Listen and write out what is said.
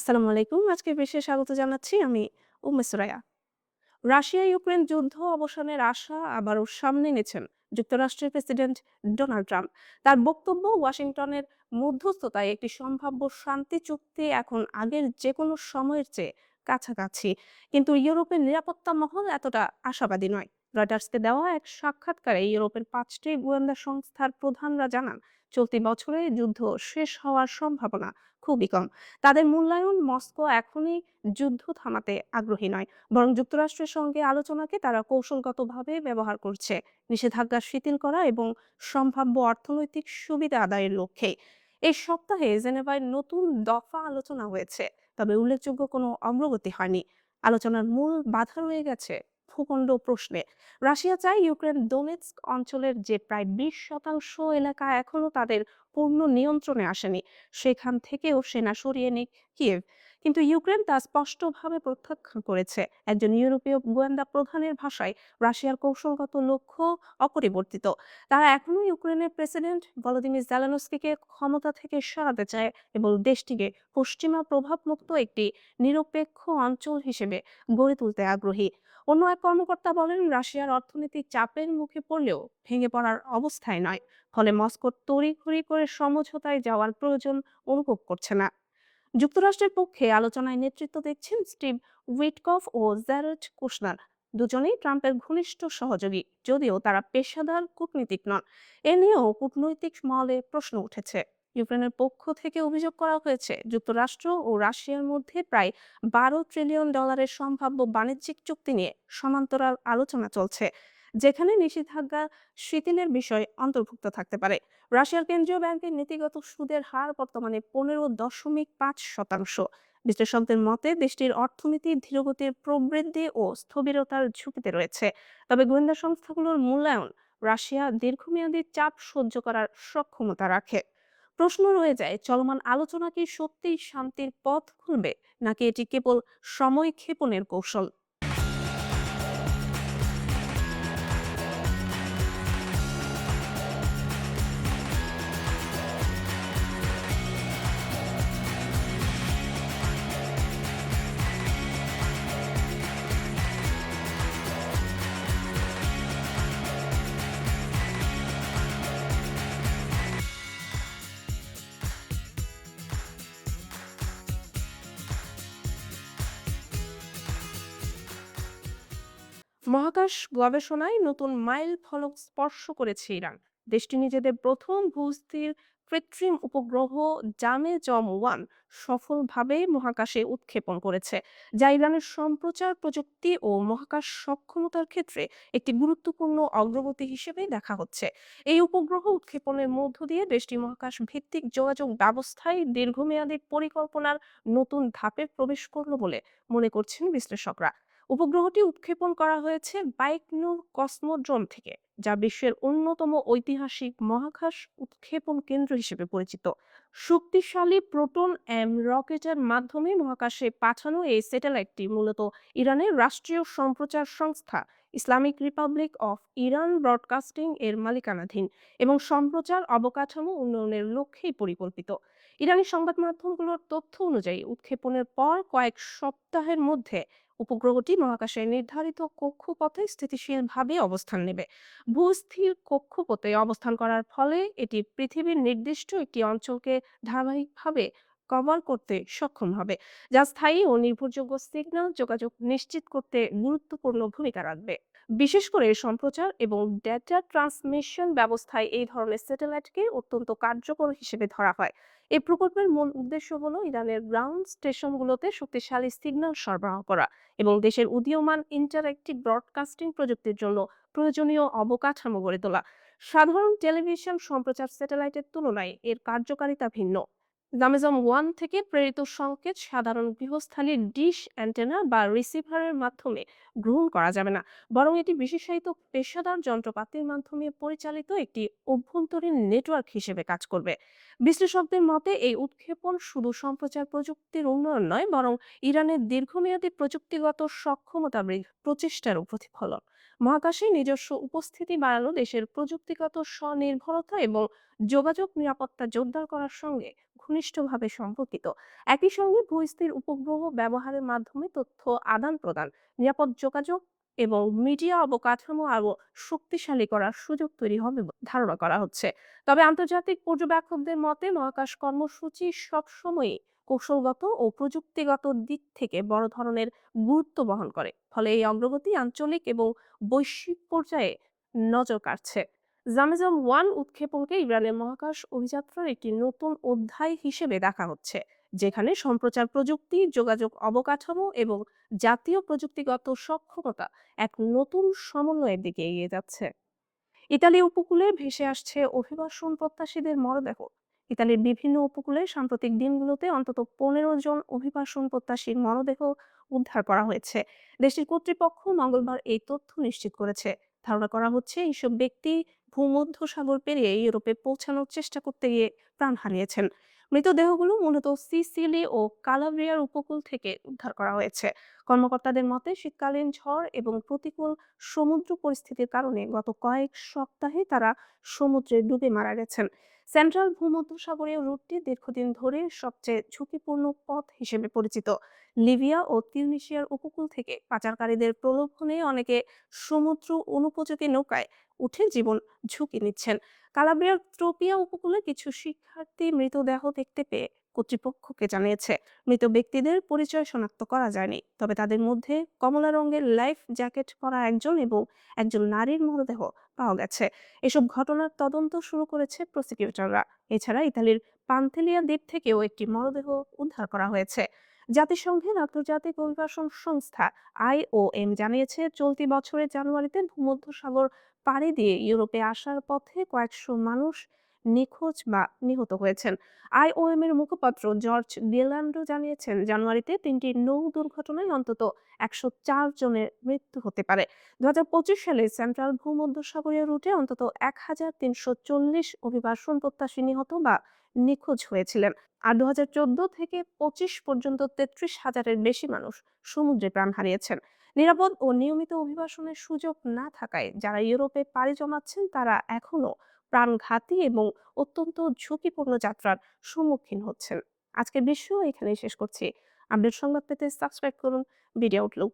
আসসালামু আলাইকুম। আজকে বিশেষ স্বাগত জানাচ্ছি আমি উম্মে সুরাইয়া। রাশিয়া-ইউক্রেন যুদ্ধ অবসানের আশা আবারও সামনে এনেছেন যুক্তরাষ্ট্রের প্রেসিডেন্ট ডোনাল্ড ট্রাম্প। তার বক্তব্য ওয়াশিংটনের মধ্যস্থতায় একটি সম্ভাব্য শান্তি চুক্তি এখন আগের যেকোনো সময়ের চেয়ে কাছাকাছি। কিন্তু ইউরোপের নিরাপত্তা মহল এতটা আশাবাদী নয়। রয়টার্সকে দেওয়া এক সাক্ষাৎকারে ইউরোপের ৫টি গোয়েন্দা সংস্থার প্রধানরা জানান, চলতি বছরে যুদ্ধ শেষ হওয়ার সম্ভাবনা খুবই কম। তাদের মূল্যায়ন, মস্কো এখনই যুদ্ধ থামাতে আগ্রহী নয়, বরং যুক্তরাষ্ট্রের সঙ্গে আলোচনাকে তারা কৌশলগতভাবে ব্যবহার করছে নিষেধাজ্ঞা শিথিল করা এবং সম্ভাব্য অর্থনৈতিক সুবিধা আদায়ের লক্ষ্যে। এই সপ্তাহে জেনেভায় নতুন দফা আলোচনা হয়েছে, তবে উল্লেখযোগ্য কোনো অগ্রগতি হয়নি। আলোচনার মূল বাধা রয়ে গেছে ভূখণ্ড প্রশ্নে। রাশিয়া চায় ইউক্রেন ডোনেটস্ক অঞ্চলের যে প্রায় ২০% এলাকা এখনো তাদের পূর্ণ নিয়ন্ত্রণে আসেনি, সেখান থেকেও সেনা সরিয়ে নিক কিয়েভ। কিন্তু ইউক্রেন তা স্পষ্টভাবে প্রত্যাখ্যান করেছে। একজন ইউরোপীয় গোয়েন্দা প্রধানের ভাষায়, রাশিয়ার কৌশলগত লক্ষ্য অপরিবর্তিত। তারা এখনো ইউক্রেনের প্রেসিডেন্ট ভলোদিমির জেলেনস্কিকে ক্ষমতা থেকে সরাতে চায় এবং দেশটিকে পশ্চিমা প্রভাবমুক্ত একটি নিরপেক্ষ অঞ্চল হিসেবে গড়ে তুলতে আগ্রহী। অন্য এক কর্মকর্তা বলেন, রাশিয়ার অর্থনীতি চাপের মুখে পড়লেও ভেঙে পড়ার অবস্থায় নয়, ফলে মস্কো তড়িঘড়ি করে সমঝোতায় যাওয়ার প্রয়োজন অনুভব করছে না। যুক্তরাষ্ট্রের পক্ষে আলোচনায় নেতৃত্ব দিচ্ছেন স্টিভ উইটকফ ও জ্যারেড কুশনার। দুজনেই ট্রাম্পের ঘনিষ্ঠ সহযোগী, যদিও তারা পেশাদার কূটনীতিক নন। এ নিয়েও কূটনৈতিক মহলে প্রশ্ন উঠেছে। ইউক্রেনের পক্ষ থেকে অভিযোগ করা হয়েছে, যুক্তরাষ্ট্র ও রাশিয়ার মধ্যে প্রায় $12 ট্রিলিয়ন সম্ভাব্য বাণিজ্যিক চুক্তি নিয়ে সমান্তরাল আলোচনা চলছে, যেখানে নিষেধাজ্ঞা শিথিলের বিষয় অন্তর্ভুক্ত থাকতে পারে। রাশিয়ার কেন্দ্রীয় ব্যাংকের নীতিগত সুদের হার বর্তমানে 15.5%। বিশ্লেষকদের মতে, দেশটির অর্থনীতি ধীরগতির প্রবৃদ্ধি ও স্থবিরতার ঝুঁকিতে রয়েছে। তবে গোয়েন্দা সংস্থাগুলোর মূল্যায়ন, রাশিয়া দীর্ঘমেয়াদী চাপ সহ্য করার সক্ষমতা রাখে। প্রশ্ন রয়ে যায়, চলমান আলোচনা কি সত্যিই শান্তির পথ খুলবে, নাকি এটি কেবল সময় ক্ষেপণের কৌশল? মহাকাশ গবেষণায় নতুন মাইল ফলক স্পর্শ করেছে ইরান। দেশটি নিজেদের প্রথম ভূস্থির কৃত্রিম উপগ্রহ জামে-জম-1 সফলভাবে মহাকাশে উৎক্ষেপণ করেছে, যা ইরানের সম্প্রচার প্রযুক্তি ও মহাকাশ সক্ষমতার ক্ষেত্রে একটি গুরুত্বপূর্ণ অগ্রগতি হিসেবে দেখা হচ্ছে। এই উপগ্রহ উৎক্ষেপণের মধ্য দিয়ে দেশটি মহাকাশ ভিত্তিক যোগাযোগ ব্যবস্থায় দীর্ঘমেয়াদী পরিকল্পনার নতুন ধাপে প্রবেশ করল বলে মনে করছেন বিশ্লেষকরা। উপগ্রহটি উৎক্ষেপণ করা হয়েছে বাইকনুর কসমোড্রোম থেকে, যা বিশ্বের অন্যতম ঐতিহাসিক মহাকাশ উৎক্ষেপণ কেন্দ্র হিসেবে পরিচিত। শক্তিশালী প্রোটন এম রকেটের মাধ্যমে মহাকাশে পাঠানো এই স্যাটেলাইটটি মূলত ইরানের রাষ্ট্রীয় সম্প্রচার সংস্থা Islamic Republic of Iran broadcasting এর মালিকানাধীন এবং সম্প্রচার অবকাঠামো উন্নয়নের লক্ষ্যেই পরিকল্পিত। ইরানি সংবাদ মাধ্যমগুলোর তথ্য অনুযায়ী, উৎক্ষেপণের পর কয়েক সপ্তাহের মধ্যে উপগ্রহটি মহাকাশের নির্ধারিত কক্ষপথে স্থিতিশীলভাবে অবস্থান নেবে। ভূস্থির কক্ষপথে অবস্থান করার ফলে এটি পৃথিবীর নির্দিষ্ট একটি অঞ্চলকে ধারাবাহিকভাবে কভার করতে সক্ষম হবে, যা স্থায়ী ও নির্ভরযোগ্য সিগন্যাল যোগাযোগ নিশ্চিত করতে গুরুত্বপূর্ণ ভূমিকা রাখবে। বিশেষ করে সম্প্রচার এবং ডেটা ট্রান্সমিশন ব্যবস্থায় এই ধরনের স্যাটেলাইটকে অত্যন্ত কার্যকর হিসেবে ধরা হয়। এই প্রকল্পের মূল উদ্দেশ্য হলো ইরানের গ্রাউন্ড স্টেশনগুলোতে শক্তিশালী সিগন্যাল সরবরাহ করা এবং দেশের উদীয়মান ইন্টারঅ্যাক্টিভ ব্রডকাস্টিং প্রযুক্তির জন্য প্রয়োজনীয় অবকাঠামো গড়ে তোলা। সাধারণ টেলিভিশন সম্প্রচার স্যাটেলাইটের তুলনায় এর কার্যকারিতা ভিন্ন। জামেজম-1 থেকে প্রেরিত সংকেত সাধারণ গৃহস্থালির ডিশ অ্যান্টেনা বা রিসিভারের মাধ্যমে গ্রহণ করা যাবে না, বরং এটি বিশেষায়িত পেশাদার যন্ত্রপাতির মাধ্যমে পরিচালিত একটি অভ্যন্তরীণ নেটওয়ার্ক হিসেবে কাজ করবে। বিশ্লেষকদের মতে, এই উৎক্ষেপণ শুধু সম্প্রচার প্রযুক্তির উন্নয়ন নয়, বরং ইরানের দীর্ঘমেয়াদী প্রযুক্তিগত সক্ষমতা প্রচেষ্টার প্রতিফলন। মহাকাশে নিজস্ব উপস্থিতি বাড়ানো দেশের প্রযুক্তিগত স্বনির্ভরতা এবং যোগাযোগ নিরাপত্তা জোরদার করার সঙ্গে ঘনিষ্ঠভাবে সম্পর্কিত। একই সঙ্গে ভূস্থির উপগ্রহ ব্যবহারের মাধ্যমে তথ্য আদান-প্রদান, নিরাপদ যোগাযোগ এবং মিডিয়া অবকাঠামো আরও শক্তিশালী করার সুযোগ তৈরি হবে বলে ধারণা করা হচ্ছে। তবে আন্তর্জাতিক পর্যবেক্ষকদের মতে মহাকাশ কর্মসূচি সবসময়ই কৌশলগত ও প্রযুক্তিগত দিক থেকে বড় ধরনের গুরুত্ব বহন করে। ফলে এই অগ্রগতি আঞ্চলিক এবং বৈশ্বিক পর্যায়ে নজর কাড়ছে। জামেজাম-1 উৎক্ষেপণকে ইরানের মহাকাশ অভিযাত্রার একটি নতুন অধ্যায় হিসেবে দেখা হচ্ছে, যেখানে সম্প্রচার প্রযুক্তি, যোগাযোগ অবকাঠামো এবং জাতীয় প্রযুক্তিগত সক্ষমতা এক নতুন সমন্বয়ের দিকে এগিয়ে যাচ্ছে। ইতালি উপকূলে ভেসে আসছে অভিবাসন প্রত্যাশীদের মরদেহ। ইতালির বিভিন্ন উপকূলে সাম্প্রতিক দিনগুলোতে অন্তত 15 জন অভিবাসন প্রত্যাশীর মরদেহ উদ্ধার করা হয়েছে। দেশটির কর্তৃপক্ষ মঙ্গলবার এই তথ্য নিশ্চিত করেছে। ধারণা করা হচ্ছে এইসব ব্যক্তি ভূমধ্যসাগর পেরিয়ে ইউরোপে পৌঁছানোর চেষ্টা করতে গিয়ে প্রাণ হারিয়েছেন। মৃতদেহগুলো মূলত সিসিলি ও কালাব্রিয়ার উপকূল থেকে উদ্ধার করা হয়েছে। কর্মকর্তাদের মতে শীতকালীন ঝড় এবং প্রতিকূল সমুদ্র পরিস্থিতির কারণে গত কয়েক সপ্তাহে তারা সমুদ্রে ডুবে মারা গেছেন। সেন্ট্রাল ভূমধ্যসাগরীয় রুটটি দীর্ঘদিন ধরে সবচেয়ে ঝুঁকিপূর্ণ পথ হিসেবে পরিচিত। লিবিয়া ও তিউনিসিয়ার উপকূল থেকে পাচারকারীদের প্রলোভনে অনেকে সমুদ্র অনুপযোগী নৌকায় উঠে জীবন ঝুঁকি নিচ্ছেন। কালাব্রিয়ার ত্রোপিয়া উপকূলে কিছু শিক্ষার্থী মৃতদেহ দেখতে পেয়ে কর্তৃপক্ষকে জানিয়েছে। মৃত ব্যক্তিদের পরিচয় শনাক্ত করা যায়নি, তবে তাদের মধ্যে কমলা রঙের লাইফ জ্যাকেট পরা একজন এবং একজন নারীর মরদেহ পাওয়া গেছে। এসব ঘটনার তদন্ত শুরু করেছে প্রসিকিউটররা। এছাড়া ইতালির পান্তেলিয়া দ্বীপ থেকেও একটি মরদেহ উদ্ধার করা হয়েছে। জাতিসংঘের আন্তর্জাতিক অভিবাসন সংস্থা IOM জানিয়েছে চলতি বছরের জানুয়ারিতে ভূমধ্যসাগর পাড়ি দিয়ে ইউরোপে আসার পথে কয়েকশো মানুষ নিখোঁজ বা নিহত হয়েছেন। IOM এর মুখপাত্র জর্জ গেলান্ডো জানিয়েছেন জানুয়ারিতে 3টি নৌ দুর্ঘটনায় অন্তত 104 জনের মৃত্যু হতে পারে। 2025 সালে সেন্ট্রাল ভূমধ্যসাগরীয় রুটে অন্তত 1340 অভিবাসন প্রত্যাশী নিহত বা নিখোঁজ হয়েছিলেন। আর 2014 থেকে 25 পর্যন্ত 33,000-এর বেশি মানুষ সমুদ্রে প্রাণ হারিয়েছেন। নিরাপদ ও নিয়মিত অভিবাসনের সুযোগ না থাকায় যারা ইউরোপে পাড়ি জমাচ্ছেন তারা এখনো প্রাণঘাতী এবং অত্যন্ত ঝুঁকিপূর্ণ যাত্রার সম্মুখীন হচ্ছেন। আজকের বিশ্ব এখানেই শেষ করছি। আপডেট সংবাদ পেতে সাবস্ক্রাইব করুন মিডিয়া আউটলুক।